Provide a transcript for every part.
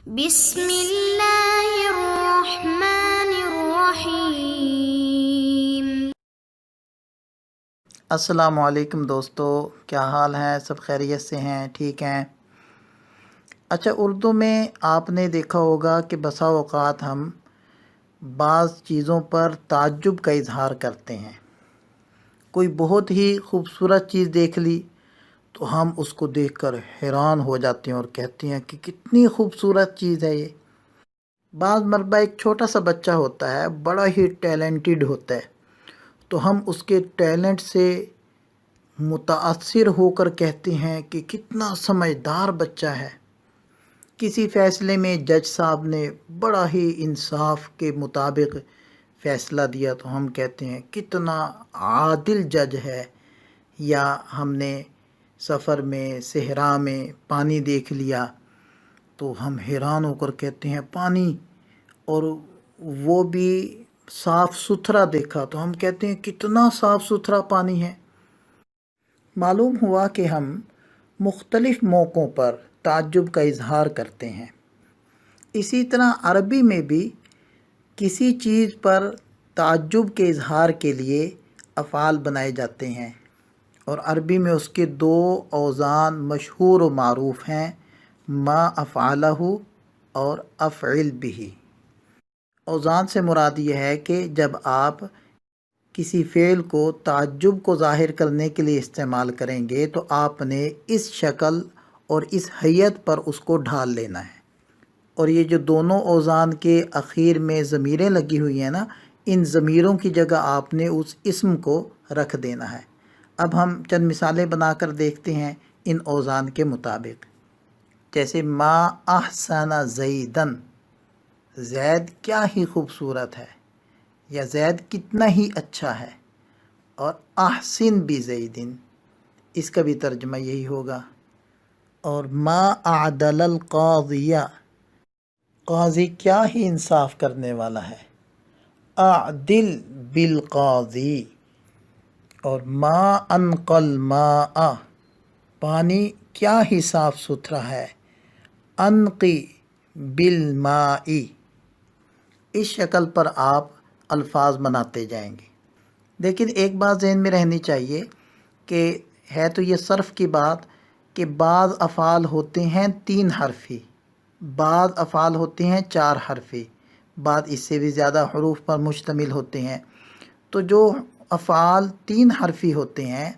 بسم اللہ الرحمن الرحیم۔ السلام علیکم دوستو، کیا حال ہیں؟ سب خیریت سے ہیں؟ ٹھیک ہیں؟ اچھا، اردو میں آپ نے دیکھا ہوگا کہ بسا اوقات ہم بعض چیزوں پر تعجب کا اظہار کرتے ہیں۔ کوئی بہت ہی خوبصورت چیز دیکھ لی تو ہم اس کو دیکھ کر حیران ہو جاتے ہیں اور کہتے ہیں کہ کتنی خوبصورت چیز ہے یہ۔ بعض مرتبہ ایک چھوٹا سا بچہ ہوتا ہے، بڑا ہی ٹیلنٹڈ ہوتا ہے، تو ہم اس کے ٹیلنٹ سے متاثر ہو کر کہتے ہیں کہ کتنا سمجھدار بچہ ہے۔ کسی فیصلے میں جج صاحب نے بڑا ہی انصاف کے مطابق فیصلہ دیا تو ہم کہتے ہیں کتنا عادل جج ہے۔ یا ہم نے سفر میں صحرا میں پانی دیکھ لیا تو ہم حیران ہو کر کہتے ہیں پانی، اور وہ بھی صاف ستھرا دیکھا تو ہم کہتے ہیں کتنا صاف ستھرا پانی ہے۔ معلوم ہوا کہ ہم مختلف موقعوں پر تعجب کا اظہار کرتے ہیں۔ اسی طرح عربی میں بھی کسی چیز پر تعجب کے اظہار کے لیے افعال بنائے جاتے ہیں، اور عربی میں اس کے دو اوزان مشہور و معروف ہیں، ما افعلہ اور افعل بہ۔ اوزان سے مراد یہ ہے کہ جب آپ کسی فعل کو تعجب کو ظاہر کرنے کے لیے استعمال کریں گے تو آپ نے اس شکل اور اس حیت پر اس کو ڈھال لینا ہے، اور یہ جو دونوں اوزان کے اخیر میں ضمیریں لگی ہوئی ہیں نا، ان ضمیروں کی جگہ آپ نے اس اسم کو رکھ دینا ہے۔ اب ہم چند مثالیں بنا کر دیکھتے ہیں ان اوزان کے مطابق، جیسے ما احسن زیدن، زید کیا ہی خوبصورت ہے، یا زید کتنا ہی اچھا ہے، اور احسن بزیدن، اس کا بھی ترجمہ یہی ہوگا۔ اور ما اعدل القاضیہ، قاضی کیا ہی انصاف کرنے والا ہے، اعدل بالقاضی۔ اور ما انقى الماء، پانی کیا ہی صاف ستھرا ہے، انقی بالماء۔ اس شکل پر آپ الفاظ بناتے جائیں گے۔ لیکن ایک بات ذہن میں رہنی چاہیے کہ ہے تو یہ صرف کی بات کہ بعض افعال ہوتے ہیں 3 حرفی، بعض افعال ہوتے ہیں 4 حرفی، بعض اس سے بھی زیادہ حروف پر مشتمل ہوتے ہیں۔ تو جو افعال 3 حرفی ہوتے ہیں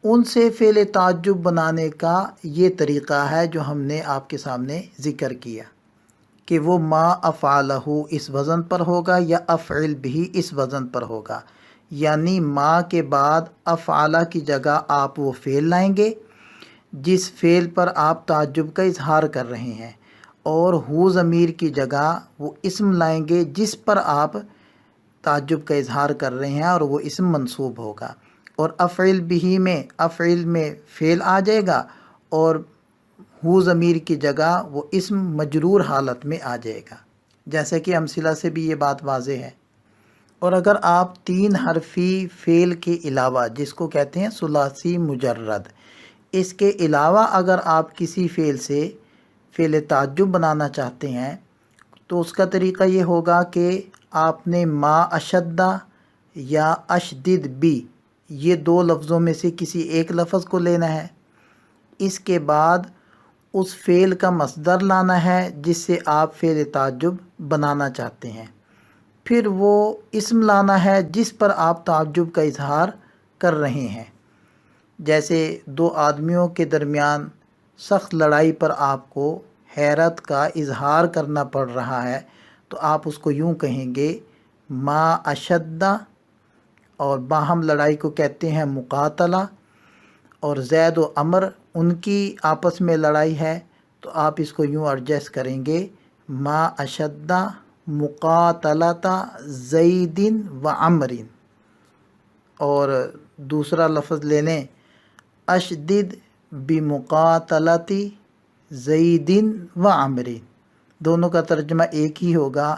ان سے فعل تعجب بنانے کا یہ طریقہ ہے جو ہم نے آپ کے سامنے ذکر کیا، کہ وہ ما افعلہ اس وزن پر ہوگا یا افعل بھی اس وزن پر ہوگا، یعنی ما کے بعد افعلہ کی جگہ آپ وہ فعل لائیں گے جس فعل پر آپ تعجب کا اظہار کر رہے ہیں، اور ہو ضمیر کی جگہ وہ اسم لائیں گے جس پر آپ تعجب کا اظہار کر رہے ہیں، اور وہ اسم منصوب ہوگا، اور افعل بھی میں افعل میں فعل آ جائے گا، اور ہو ضمیر کی جگہ وہ اسم مجرور حالت میں آ جائے گا، جیسے کہ امثلہ سے بھی یہ بات واضح ہے۔ اور اگر آپ 3 حرفی فعل کے علاوہ، جس کو کہتے ہیں ثلاثی مجرد، اس کے علاوہ اگر آپ کسی فعل سے فعل تعجب بنانا چاہتے ہیں تو اس کا طریقہ یہ ہوگا کہ آپ نے ما اشدہ یا اشدد بی، یہ 2 لفظوں میں سے کسی ایک لفظ کو لینا ہے، اس کے بعد اس فعل کا مصدر لانا ہے جس سے آپ فعل تعجب بنانا چاہتے ہیں، پھر وہ اسم لانا ہے جس پر آپ تعجب کا اظہار کر رہے ہیں۔ جیسے 2 آدمیوں کے درمیان سخت لڑائی پر آپ کو حیرت کا اظہار کرنا پڑ رہا ہے تو آپ اس کو یوں کہیں گے ما اشدہ، اور باہم لڑائی کو کہتے ہیں مقاتلہ، اور زید و عمر ان کی آپس میں لڑائی ہے تو آپ اس کو یوں ایڈجسٹ کریں گے ما اشدہ مقاتلۃ زید و عمر۔ اور دوسرا لفظ لے لیں اشدد بمقاتلۃ زید و عمر، دونوں کا ترجمہ ایک ہی ہوگا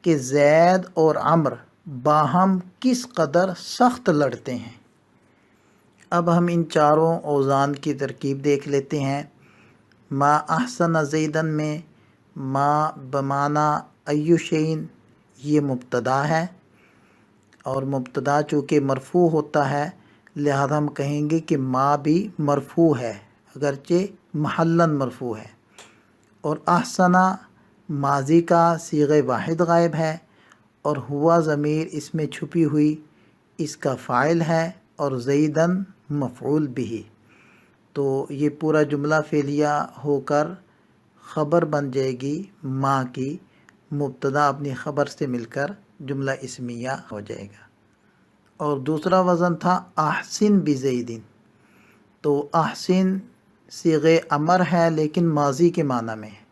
کہ زید اور عمر باہم کس قدر سخت لڑتے ہیں۔ اب ہم ان چاروں اوزان کی ترکیب دیکھ لیتے ہیں۔ ما احسن زیدن میں ما بمعنی ایو شین یہ مبتدا ہے، اور مبتدا چونکہ مرفوع ہوتا ہے لہذا ہم کہیں گے کہ ما بھی مرفوع ہے اگرچہ محلاً مرفوع ہے۔ اور احسنا ماضی کا صیغہ واحد غائب ہے، اور ہوا ضمیر اس میں چھپی ہوئی اس کا فاعل ہے، اور زیدن مفعول بھی۔ تو یہ پورا جملہ فعلیہ ہو کر خبر بن جائے گی ما کی، مبتدا اپنی خبر سے مل کر جملہ اسمیہ ہو جائے گا۔ اور دوسرا وزن تھا احسن بزیدن، تو احسن صیغہ امر ہے لیکن ماضی کے معنی میں ہے،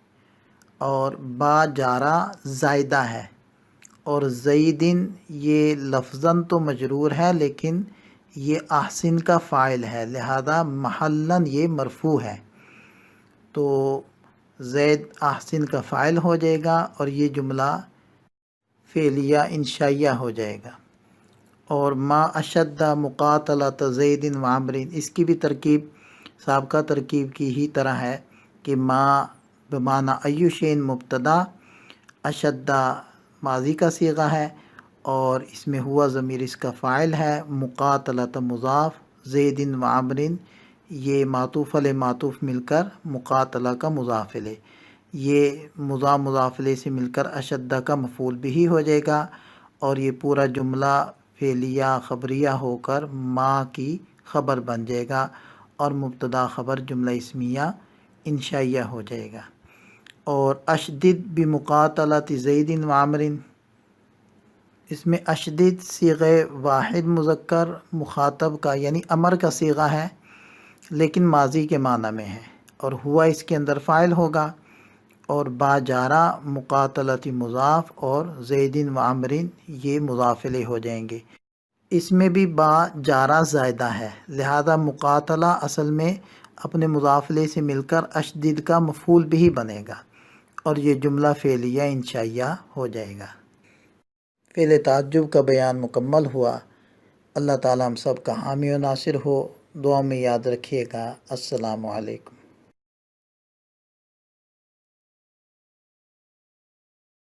اور با جارہ زائدہ ہے، اور زیدن یہ لفظاً تو مجرور ہے لیکن یہ احسن کا فاعل ہے لہذا محلاً یہ مرفوع ہے، تو زید احسن کا فاعل ہو جائے گا اور یہ جملہ فعلیہ انشائیہ ہو جائے گا۔ اور ما اشد مقاتلۃ زید و عمر، اس کی بھی ترکیب سابقہ ترکیب کی ہی طرح ہے کہ ما بمعنی ایو شین مبتدا، اشد ماضی کا صیغہ ہے اور اس میں ہوا ضمیر اس کا فاعل ہے، مقاتلۃ مضاف، زید و عمر یہ معطوف علیہ معطوف مل کر مقاتلہ کا مضاف علیہ، یہ مضاف علیہ سے مل کر اشدہ کا مفعول بھی ہو جائے گا، اور یہ پورا جملہ فعلیہ خبریہ ہو کر ما کی خبر بن جائے گا، اور مبتدا خبر جملہ اسمیہ انشائیہ ہو جائے گا۔ اور اشدد بمقاتلۃ زید و عمر، اس میں اشدد صیغہ واحد مذکر مخاطب کا یعنی امر کا صیغہ ہے لیکن ماضی کے معنی میں ہے، اور ہوا اس کے اندر فاعل ہوگا، اور با جارہ مقاتلۃ مضاف اور زید و عمر یہ مضاف الیہ ہو جائیں گے۔ اس میں بھی با جارہ زائدہ ہے لہذا مقاتلہ اصل میں اپنے مضاف الیہ سے مل کر اشدد کا مفعول بھی بنے گا، اور یہ جملہ فعلیہ انشائیہ ہو جائے گا۔ فعل تعجب کا بیان مکمل ہوا۔ اللہ تعالیٰ ہم سب کا حامی و ناصر ہو، دعا میں یاد رکھیے گا۔ السلام علیکم۔